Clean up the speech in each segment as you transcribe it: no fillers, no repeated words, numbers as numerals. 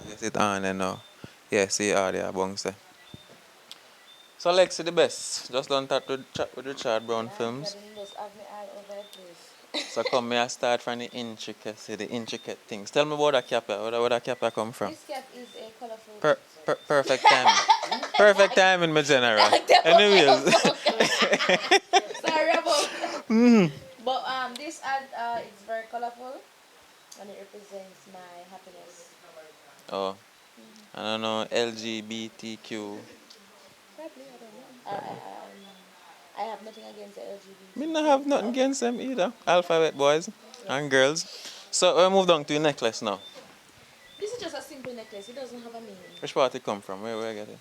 Yes, it on and now. Yeah, see audio bounce there. So Lexi the best. Just don't talk to chat with Richard Brown Yeah, films. you just have me all over the place. So come me I start from the intricate things. Tell me about that cap here. Where that cap here come from? This cap is a colorful. Perfect timing. Perfect timing, my general. Okay, Anyways. sorry about that. But this ad it's very colorful and it represents my happiness. Oh, I don't know, LGBTQ. Probably, I don't know. I have nothing against the Me not LGBTQ. have nothing against them either. Alphabet boys and girls. So we move on to your necklace now. This is just a simple necklace. It doesn't have a meaning. Which part it come from? Where I get it?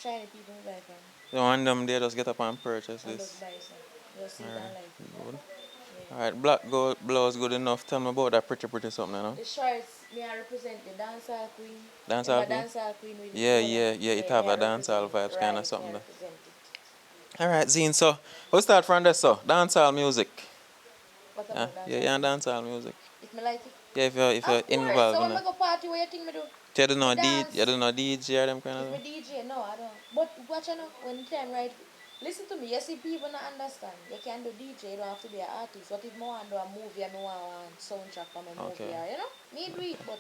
China people buy from. You want them there just get up and purchase And just this. buy some. Just see it Alright, and like. good. Yeah. Alright, black gold blouse good enough. Tell me about that pretty something, you know? The shorts, me I represent the dancehall queen. Dancehall Remember queen? dancehall queen with the Yeah, color? yeah, yeah. It Yeah, me have I a dancehall represent vibes it. kind of Right, me something I there. represent it. Alright, Zine, so we'll start from this so. Dancehall music. What Yeah, about yeah, dancehall yeah, queen? dancehall music. If me like it? Yeah, if you're Of course. involved So in when it. I go party, what you think me do? Me You dance. don't know DJ or them kind of If me thing? DJ, no, I don't. But watch you know, when time right, listen to me. You see, people not understand. You can do DJ. You don't have to be an artist. What if me want do a movie and me want soundtrack for my movie? Okay. Or, you know, me do it. But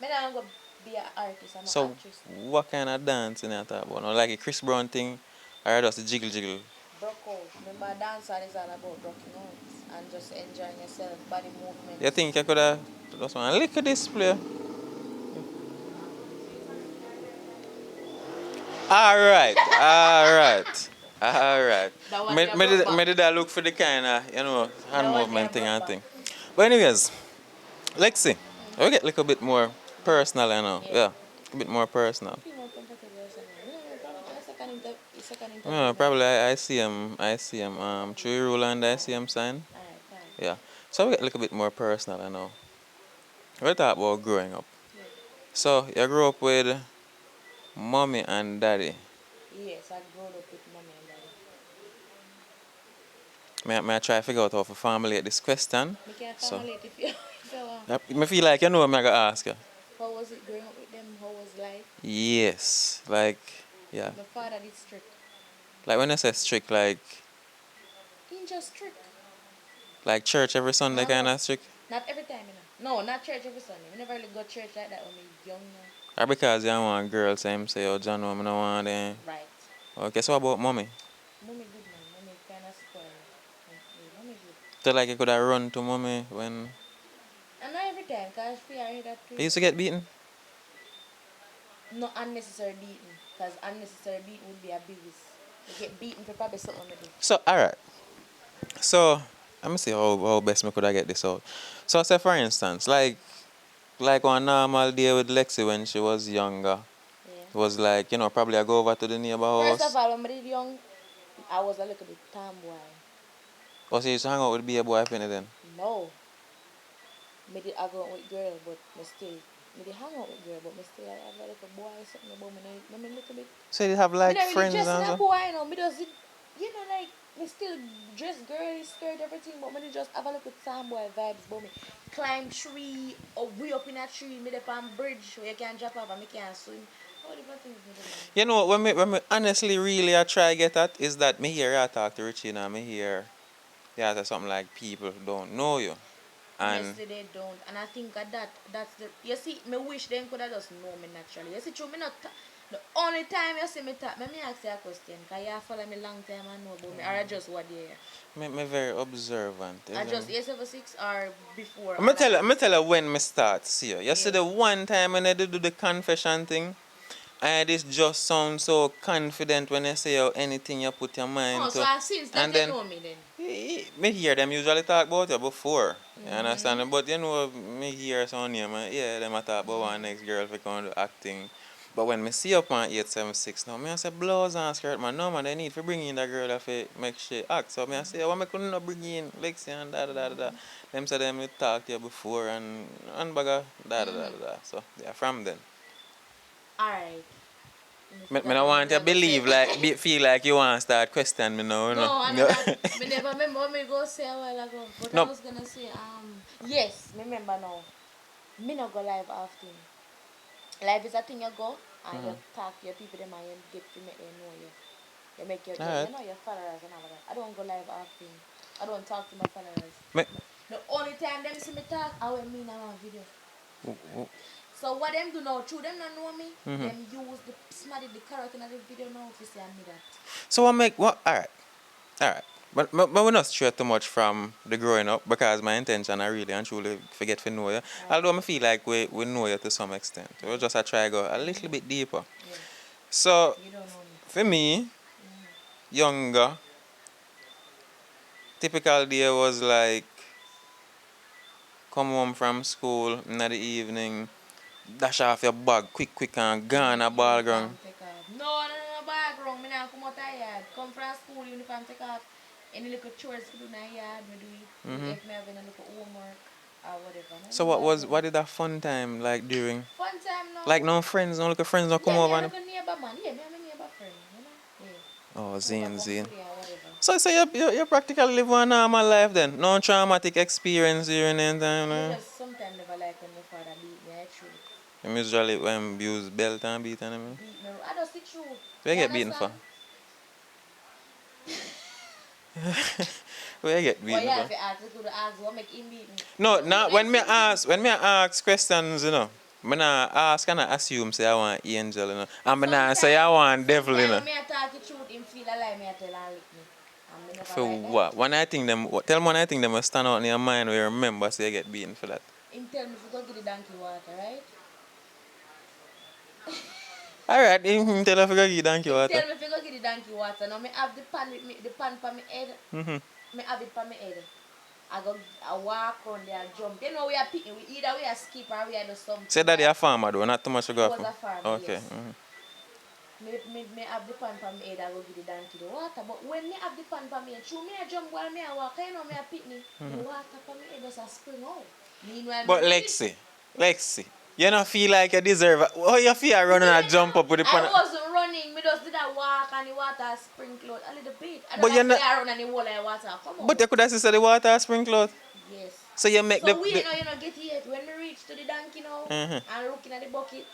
me not go be an artist. I'm an So actress now. what kind of dance in you talk about? No, like a Chris Brown thing or just a jiggle? Broke out. Remember, dancehall is all about rocking out and just enjoying yourself, body movement. You think I could have just want to lick a display? Alright. That one Me, there me, broke did, back. me did I look for the kind of, hand That one there movement thing broke and back. thing. But anyways, Lexi, we get like a bit more personal, you know. Yeah. Yeah, a bit more personal. Feel more comfortable or something. You know, probably a second interview Yeah, now. probably I see him, Chewy Rule and I see him sign. Alright, fine. Yeah. So we get like a bit more personal, you know. We talk about growing up. Yeah. So you grew up with mommy and daddy. Yes, I grew up with mommy and daddy. May I try to figure out how to formulate this question? Me can So formulate if you, if you want. I feel like you know what I'm gonna ask you. How was it growing up with them? How was life? Yes. Like yeah. My father did strict. Like when I say strict, He just strict. like church every Sunday Uh-huh. kinda strict? Not every time, you know. No, not church every Sunday. We never really go to church like that when we young. Or because you want girls say him say, oh John, I don't want them. Right. Okay, so what about mommy? Mommy good man. Mommy kind of spoiled. Mommy good. So like you could have run to mommy when And not every time, because we are that too. you used to get beaten? No unnecessary beating. Because unnecessary beating would be abuse. You get beaten for probably something to do. So alright. So let me see how best me could I get this out. So say for instance, like one normal day with Lexi when she was younger. Yeah. It was like, probably I go over to the neighbor First house. of all, when I was young, I was a little bit tomboy. Or she used to hang out with be a boy penny then. No. I did hang out with girl, but I did hang out with girl, but I still have a little boy something about me. I a little bit. So you have like I don't really friends dress and in a stuff? boy, me just, like, me still dress girly, skirt, everything, but me just have a little tomboy vibes about me. Climb tree, or way up in a tree, me up on bridge where you can drop off and me can swim. All different things me do. You know, when me honestly really I try get at is that me hear you talk to Richie and me hear you say something like people don't know you. And Honestly, they don't, and I think that's the. You see, me wish them could have just know me naturally. You see, true, me not. The only time you see me talk, me ask you a question, cause you follow me long time and know about me, or I just what you hear. me very observant. I just A76 or before. Me tell you when me start see you. You see Yeah. the one time when I did do the confession thing, and this just sounds so confident when you say anything you put your mind Oh, so to. since that And you then know me then. me hear them usually talk about you before. You Mm-hmm. understand? But me hear some name, yeah, them a talk about one next girl for going to acting. But when me see up on 876 now, me I say blouse and skirt, man. No man, they need to bring in that girl that make she act. So me I say, why me couldn't not bring in Lexi and da da da da da. Them say them talk to you before and baga da da da da da. So yeah, from then. Alright. Me don't want you to believe feel like you want to start questioning me now, No, I know No. that. Me never remember what me go say a while ago. But I No. was gonna say, yes, me remember now. Me not go live often. Life is a thing you go and you talk to your people them and you get to make them know you. You make your, you Alright. know your followers and all of that. I don't go live often. I don't talk to my followers. Me- The only time them see me talk, I will mean on video. w- So what them do now, through them not know me, Mhm. them use the smarty the carrot in the video now to say me that. So what make what? Alright. But we're not straight too much from the growing up because my intention I really and truly forget to know you. Although I feel like we know you to some extent. We'll just try to go a little bit deeper. Yes. So You don't know me. for me, younger, typical day was like come home from school in the evening, dash off your bag quick and gone a ball ground. Take off. No, background. Me not come out of yard. Come from school, uniform take off. Any little chores to do in the yard, me do it. If me having a little homework or whatever. So what did that fun time like during? Fun time now. Like no friends, no little friends don't come yeah, over me and have a neighbor man. Yeah, me have a neighbor friend. You know? Yeah. oh Neighbor zine come zine. play or whatever. So you practically live one normal life then? No traumatic experience during any time, Me no? just sometimes never like when my father beat me. I true. You usually use belt and beat and Beat me. I just see true. where you get beaten for? Where you get Well, beaten yeah, for? if you ask, you could ask what make him beat me. No, You now make when me ask questions, me nah ask and I assume say I want angel, and me nah say I want devil, Sometimes when me talk the truth, him feel a lie, me I tell and lick me. And me never For like that. what? Tell me one I think them will stand out in your mind where you remember say you get beaten for that. Him tell me to go get the donkey water, right? Alright, tell her to go get donkey Him water. tell me to go get the donkey water. Now me have the pan with me, the pan for me head. Me have it for me head. I walk around there and jump. They know we are picking. We either we are skip or we are do something. Say that you're a farmer though, not too much to He go was for. a farmer, Okay. yes. Me have the pan for me head, I go give the donkey the water. But when me have the pan for me head, through me I jump while me I walk, you know me I pick me. The water for me head just a spring out. Meanwhile, But me reach. Lexi, you don't feel like you deserve it. How you feel running and jump up with the I pan? wasn't running, me just did a walk and the water sprinkle out a little bit. I But don't you're like not. I run and the whole of the water come out. But you could have said the water sprinkle out. Yes. So you make So we know you know get it when we reach to the donkey now Mhm. and looking at the bucket.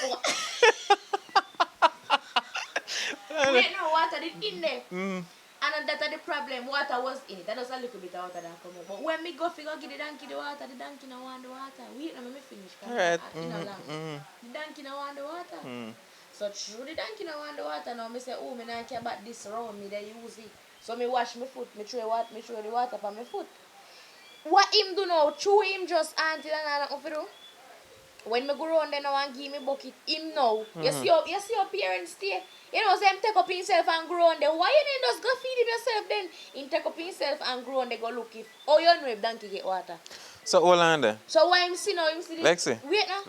Oh, the. wait no water did in there. And that's the problem. Water was in it. That was a little bit of water that come out. But when me go figure get the donkey no want the water. Wait no me finish. Alright. You know long. The donkey no want the water. So through the donkey no want the water now me say, oh me not care about this round me they use it. So me wash my foot, me throw the water for my foot. What him do now? Through him just auntie and nothing do. When me go round there now and give me bucket, him now. You see your parents stay. You know, say him take up himself and grow on there. Why you didn't just go feed him yourself then? Him take up himself and grow on there, go look if. Oh, you know if donkey get water. So hold on there. So why him see now? Him see this? Lexi. Wait now.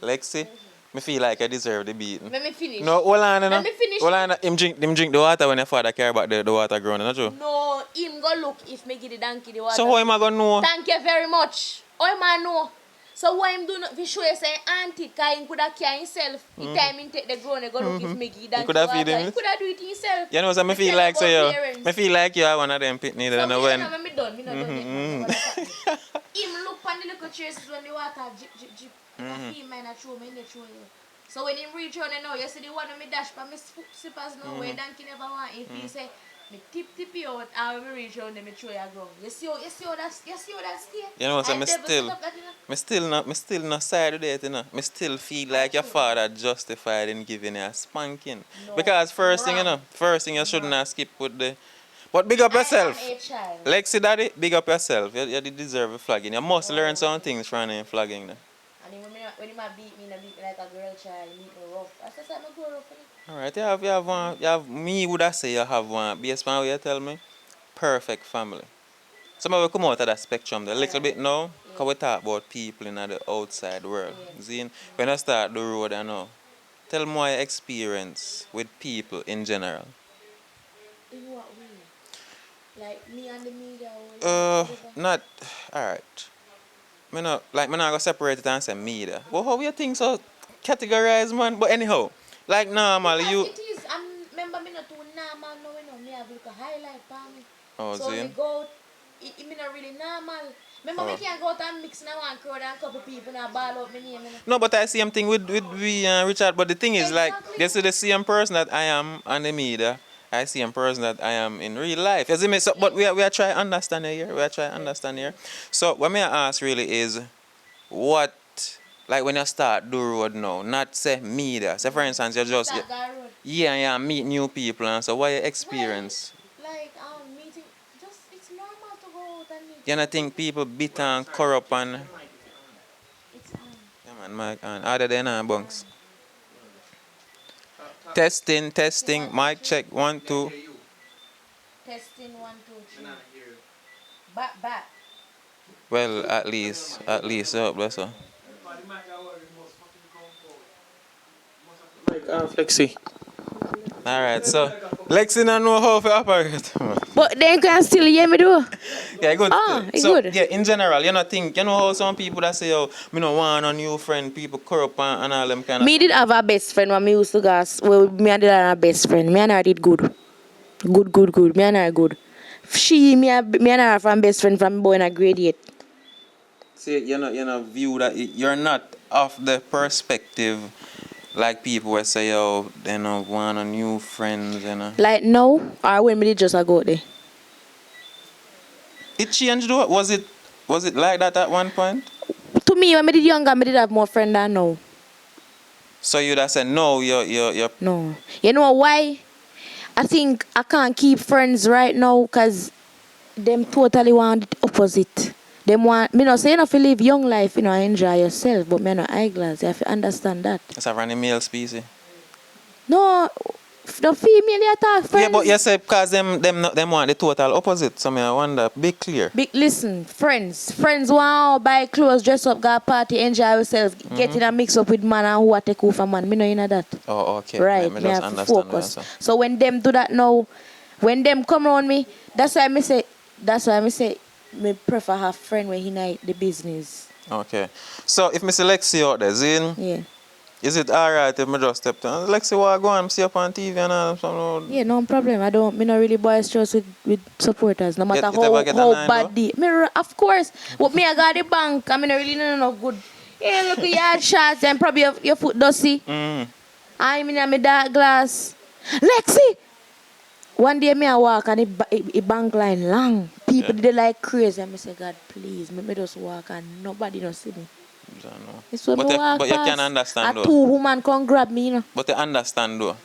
Lexi. Me feel like I deserve the beating. Let me finish. No, hold on, Let me finish. Hold on, him drink the water when your father care about the water growing, not true? No, him go look if me give the donkey the water. So how am I gonna know? Thank you very much. How am I know? So what him do not fi show you say auntie, cause him coulda care himself. The time him take the grown, go look if me give donkey coulda water. feed him He it? coulda do it himself. You know, so me feel like so you. Me feel like you are one of them pitney that know when. Me done yet, man. Him look on the little traces when the water drip. If he might not show me, he show you. So when him reach on now, you see the one when me dash for me slippers now, where donkey never want. If he say, me tip you out, and when me reach on them, me throw you ground. You see how that stay? You know, so me still not side of that, Me still feel like your father justified in giving you a spanking. No, because first thing you shouldn't have skipped with the. But big up yourself. I am a child. Lexi daddy, big up yourself. You deserve a flagging. You must learn some things from him flagging. Now. And then when he might beat me like a girl child, beat me rough. I said, I'm go rough. Alright, you have me would I say you have one based on what you tell me. Perfect family. Some of you come out of that spectrum a little bit now, because we talk about people in the outside world. Zine, when I start the road I know. Tell me your experience with people in general. In what way? Like me and the media Not alright. Me not gonna separate it and say media. Well how you think so categorize man? But anyhow, like normal because you it is, and remember me not too normal now, me have like a highlight for me. oh, so Zine. me go it me not really normal. Remember me Oh. can't go out and mix now one crowd and couple people and ball out my name. No, but I same thing with we Richard. But the thing is, like, Exactly. this is the same person that I am on the media. I see a person that I am in real life. You see me? So, but we are trying to understand here. We are trying to understand here. So what me I ask really is, what, like when you start do road now, not say media. Say for instance, you just Start that road. yeah, meet new people and so what you experience. Well, like meeting, just it's normal to go out and meet You new know think people. people bitter and corrupt and It's yeah man, Mike and other than bunks. on. Testing, Testing testing, one two mic three. check 1 2. Testing 1 2 3. Back back. Well, at least, bless her. Lexi. Alright, so Lexi don't know how to operate. But they can still hear me though. Yeah, good. Ah, it's So good. yeah, in general, you know think you know how some people that say, oh, me no want a new friend, people corrupt and all them kind of Me did have a best friend when me used to go. Well, me and did have a best friend. Me and her did good. Good. Me and her good. Me and her from best friend from boy in a grade 8. See, you know, view that you're not of the perspective like people would say, oh, they don't want a new friends, you know. Like now, or when me did just a go there. It changed though. Was it like that at one point? To me, when me did younger, me did have more friend than now. So you'd have said no, you're No. You know why? I think I can't keep friends right now because them totally want the opposite. Them want me not say you know, if you live young life, you know, enjoy yourself, but me no eyeglass. You have to understand that. it's a running male species. No, the female you talk friends. Yeah, but you say because them want the total opposite. So me I wonder, be clear. Big listen, friends want buy clothes, dress up, go party, enjoy yourself, get in a mix up with man and who a take over man. Me no in that. Oh, okay. Right, Me me just have to understand focus. that, So when them do that now, when them come around me, that's why me say me prefer have friend when he know the business. Okay. So if Mr. Lexi out there, Zin, Yeah. is it alright if me just step down? Lexi, what go on? See up on TV and all something. Yeah, no problem. Me not really boisterous with supporters. No matter You ever get how annoyed, bad the of course. What me I got the bank, I mean I really no good. Yeah, look at your shots and probably your foot dusty. I mean I'm a dark glass. Lexi! One day me I walk and the bank line long. People Yeah. did like crazy. And I say, God please, me just walk and nobody don't see me. Don't know. It's when But me you, walk but you can past, understand and though. 2 women come grab me, you know. But you understand though.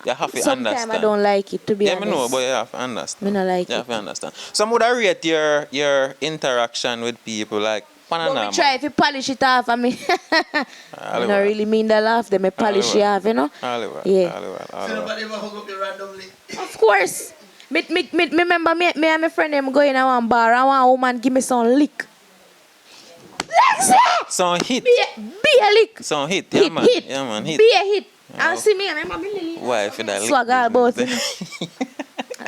You have to Sometimes understand. I don't like it, to be Yeah, honest. me know, but you have to understand. Me not like You it. have to understand. Some would rate your interaction with people like But me Panama. try if you polish it off, I mean, I don't really mean the laugh, then me polish it off, you know. Yeah. So nobody ever hug up you randomly. Of course. Me remember me and my friend them go in a one bar and one woman give me some lick. Lexi! Some hit. Be a lick. Some hit. Yeah, man. Hit. Yeah, man. Hit. Be a hit. Oh. And see me, I remember me Lily. Why for that lick Swag all about it. business?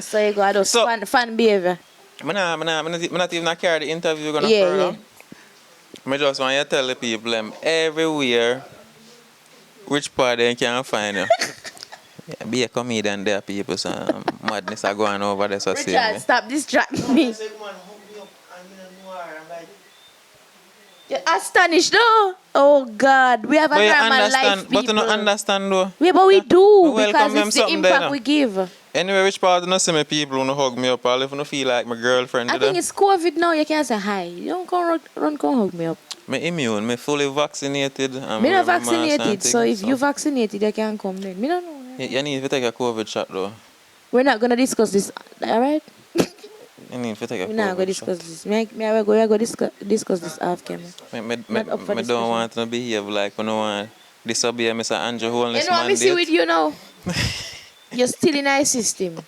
So you go, I just So- fan behavior. Me not even carry the interview gonna Yeah, further. yeah. Me just want you to tell the people them everywhere which part they can find you. Yeah, be a comedian there, people. So madness are going over there. So see Richard, me. stop distracting me. Say, come on, hug me up. And me no know her. I'm like, You're astonished, though. Oh God, we have a But you normal understand. life, But you people. don't understand though. Yeah, but we do We welcome because them it's the something there, impact no? we give. Anyway, which part you not see me people who hug me up or if you feel like my girlfriend I today? think it's COVID now. You can't say hi. You don't come hug me up. Me immune, me fully vaccinated. And Me wear not my mask and vaccinated, so things, if you vaccinated, you can come then. Me don't know. You need to take a COVID shot though. We're not gonna discuss this, all right? You need to take a We're not gonna COVID shot. discuss this. We go discuss this off camera. Me Not up for don't discussion. want to behave like we don't want disobey Mr. Andrew Holness You know what me see with mandate. you now? You're still in our system,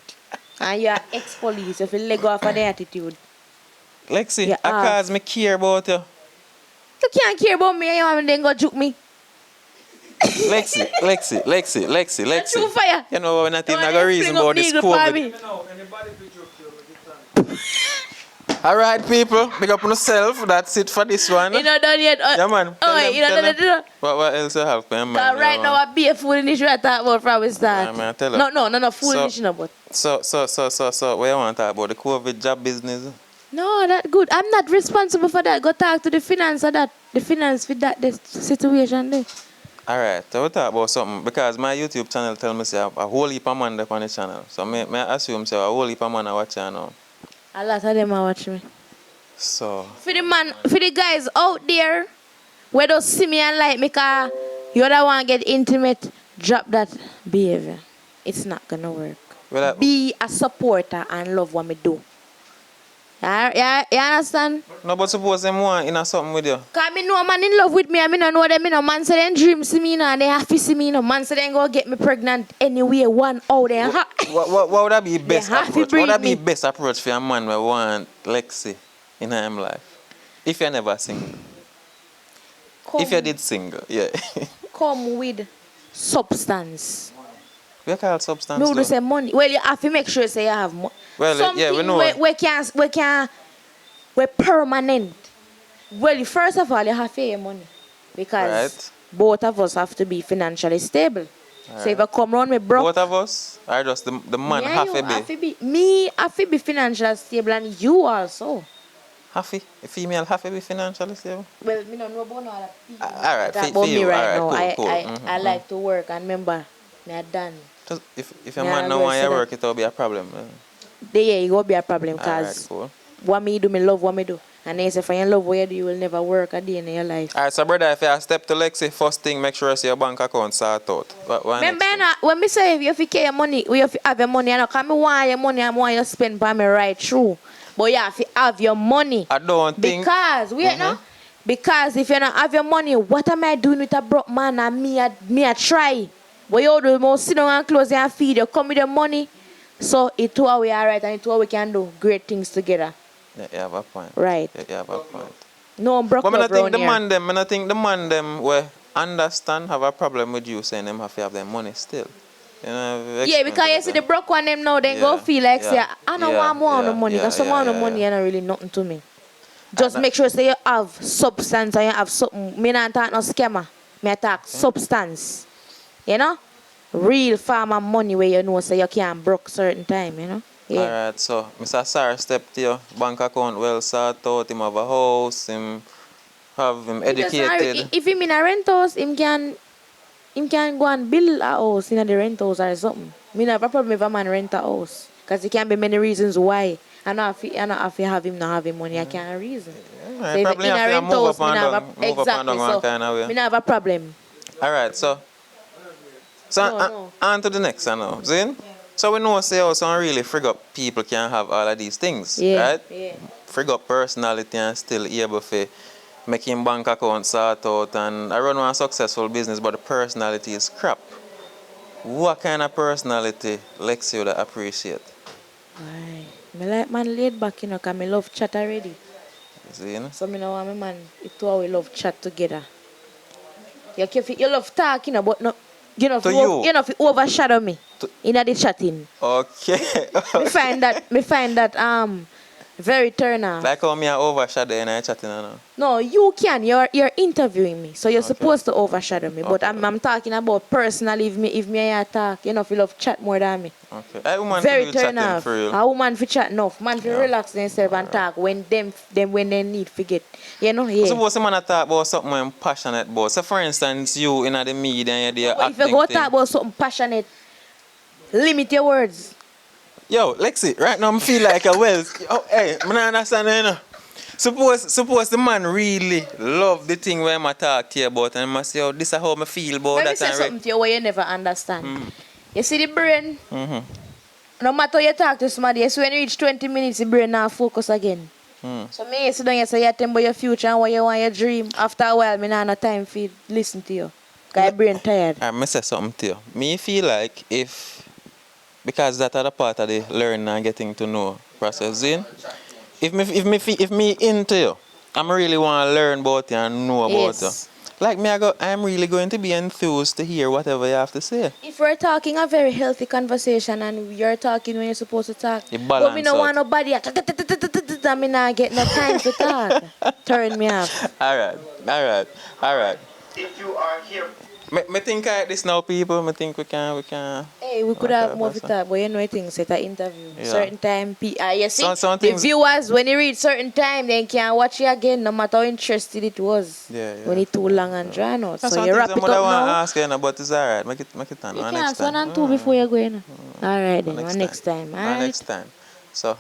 and you're ex-police. If you let go off of the attitude, Lexi, Yeah, cause me care about you. you can't care about me. You want me then go juke me? Lexi. True fire. You know we're not even Don't gonna reason fling up about this needle for COVID. me. Alright people, big up on yourself. That's it for this one. You not done yet. Yeah man. Oh, wait, you not tell done them. yet. What else you have, man? Right now, I be a fool in this right talk about from the start. Yeah, man, tell her. No, fool in So- this, no, but. So, what you want to talk about? The COVID job business? No, that good. I'm not responsible for that. Go talk to the finance of that. The finance with that this situation there. Alright, so we talk about something because my YouTube channel tell me say a whole heap of man there on the channel. So me assume say a whole heap of man are watching now. A lot of them are watching me. So For the guys out there, where don't see me and like me, cause you don't want to get intimate, drop that behavior. It's not gonna work. well, Be a supporter and love what me do. You understand? no, but suppose them want in a something with you. Cause me know a man in love with me and me no know them. Me no man say them dream see me now and they happy see me. No man say them go get me pregnant anyway. One out there. What would that be best have to approach? What would that breed be me. best approach for a man who want Lexi in him life? If you never single. If you did single, yeah. Come with substance. We call it substance. No, though. do say money. Well, you have to make sure say you have money. Well, Something yeah, we know. we permanent. Well, first of all, you have to have money because Right. both of us have to be financially stable. So if I come round with broke, Both of us are just the man yeah, half you a bit. have to be me. Have to be financially stable, and you also. Half a female half a bit financially stable. Well, me don't know about all that people. Alright, That for about me you. right Alright, now. cool, I cool. I like to work, and remember, me are done. Just if a Yeah, man I no will want say you that. work, it will be a problem. Yeah, it will be a problem Alright, because cool. what me do, me love what me do. And they say, if you love what you do, you will never work a day in your life. Alright, so brother, if you step to Lexi, first thing, make sure you see your bank account sort out. What Remember, next thing? when me say if you care your money, you have to have your money, I know, because I want your money, I want you to spend for me right through. But you have to have your money. I don't think. Because, wait now. Because if you don't have your money, what am I doing with a broke man and me a try? But you do most sit down and close your feed, you come with your money. So it's how we are right and it's how we can do great things together. Yeah, you have a point. Right. Yeah, you have a point. No broke But I love think around the here. man them, I think the man them will understand have a problem with you saying them have to have their money still. You know, Yeah, because you see the broke one them now, then go Yeah, feel like yeah, say, I don't want more yeah, no money. yeah, Because some yeah, more no yeah, money yeah. ain't really nothing to me. Just that- make sure say you have substance and you have something. Me not talk no scammer. Me talk substance. You know? Real farmer money where you know say you can't broke certain time, you know? Yeah. Alright, so Mr. Sar step to your bank account well sort out, him have a house, him have him He just educated. if him in a rent house, him can go and build a house in the rent house or something. Me not have a problem if a man rent a house. Because there can be many reasons why. I know if you have him not have him money, I can't reason. Yeah, So if probably in a have to rent move house, up me and not down, have a, move up and exactly. down one So kind of me way. not have a problem. Alright, so No. on to the next one now. See? So we know say how some really frig up people can have all of these things, Yeah. right? Yeah. Frig up personality and still able to make him bank account sort out and I run one successful business but the personality is crap. What kind of personality Lexi would appreciate? Why? Me like man laid back, you know, because I love chat already. See, you know? So me know want my man, it's how we love chat together. You love talk, you know, but no, you know, To you. you know, if you overshadow me To- in the chatting. Okay. Me find that very turn off. Like how me I overshadow and I chatting now. No, you can. You're interviewing me, so you're Okay. supposed to overshadow me. But Okay. I'm talking about personally. If me I talk, you know, if you love chat more than me. Okay. I woman Very to do turn chatting off. for real. A woman for chat enough. Man for Yeah. relax themselves and talk when when they need forget. You know, I yeah. suppose the man a talk about something I'm passionate about. So for instance, you in the media and you're But there if you acting go thing. talk about something passionate, limit your words. Yo, Lexi, right now I feel like a Wells. Oh, hey, I don't understand you know. Suppose the man really love the thing where I talk to you about and I say, oh, this is how I feel about Let me that. say And something to you what you never understand. Mm-hmm. You see the brain? No matter how you talk to somebody, you see when you reach 20 minutes, the brain now focus again. So me you sit down, you say you think about your future and what you want your dream. After a while, me not have no time for listen to you. Because your brain tired. I say something to you. Me feel like because that are the part of the learning and getting to know process, in. If me into you, I'm really want to learn about you and know about Yes. you. Like me, I'm really going to be enthused to hear whatever you have to say. If we're talking a very healthy conversation and you're talking when you're supposed to talk, You but me balance no out. want nobody, I mean I get no time to talk. Turn me off. All right. If you are here Me think like this now, people. Me think we can. Hey, we could Okay, have more that's to talk, but you know things at an interview. Yeah. Certain time, you see, Some the things- viewers, when you read certain time, they can watch you again, no matter how interested it was. Yeah, When yeah. it's too long and drawn out. That's So some you things wrap I it would up want to now. ask you, know, but it's alright. Make it on You one can next ask one time. and two before you go in. Alright then, One one next time. One Alright. next time. So,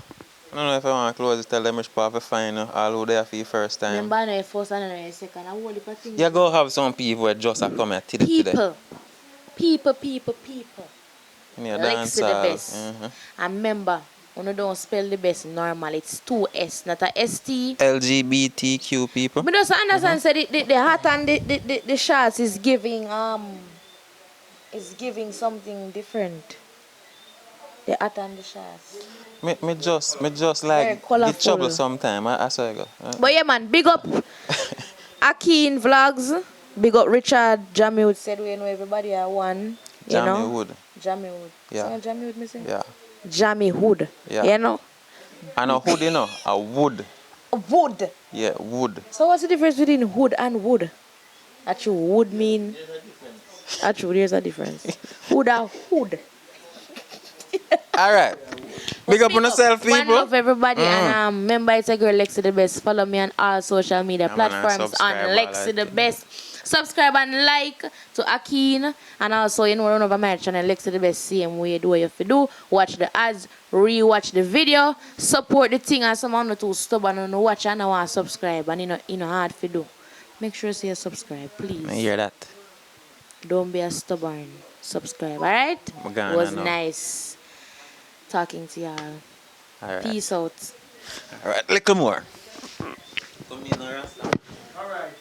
I don't know if I want to close it. Tell them which part to find all who there for your first time. Remember, I know your first and I know your second. I want to thing. You go have some people that just a come here today. People. In your Lexi the dancehall. best. And remember, when you don't spell the best normal, it's 2S, not a ST. LGBTQ people. But just understand, say the hat and the shots is giving something different. The hat and the shots. Me just Very like colourful. get trouble sometime. I saw you go. But yeah, man, big up Ackeen Vlogs. Big up Richard. Jamie Wood said we know everybody are one. You Jamie know? Wood. Jamie Wood. Yeah. So Jamie Wood, me say? Yeah. Jamie Hood. Yeah. You know? And a hood, you know, a wood. Wood. Yeah, wood. So what's the difference between hood and wood? Actually, wood mean. Actually, there's a difference. Hood or hood. All right. Big up on yourself, One people. love everybody, and remember it's a girl Lexi the best. Follow me on all social media Yeah, man, and platforms on subscribe, Lexi like the it. best. Subscribe and like to Ackeen, and also you know run over my channel Lexi the best. Same way do what you have to do. Watch the ads, rewatch the video, support the thing, and someone not too stubborn and no watch and I want to subscribe, and you know hard to do. Make sure you subscribe, please. I hear that. Don't be a stubborn. Subscribe, alright? I'm gonna It was know. nice talking to y'all. All right. Peace out. All right. Little more. Alright.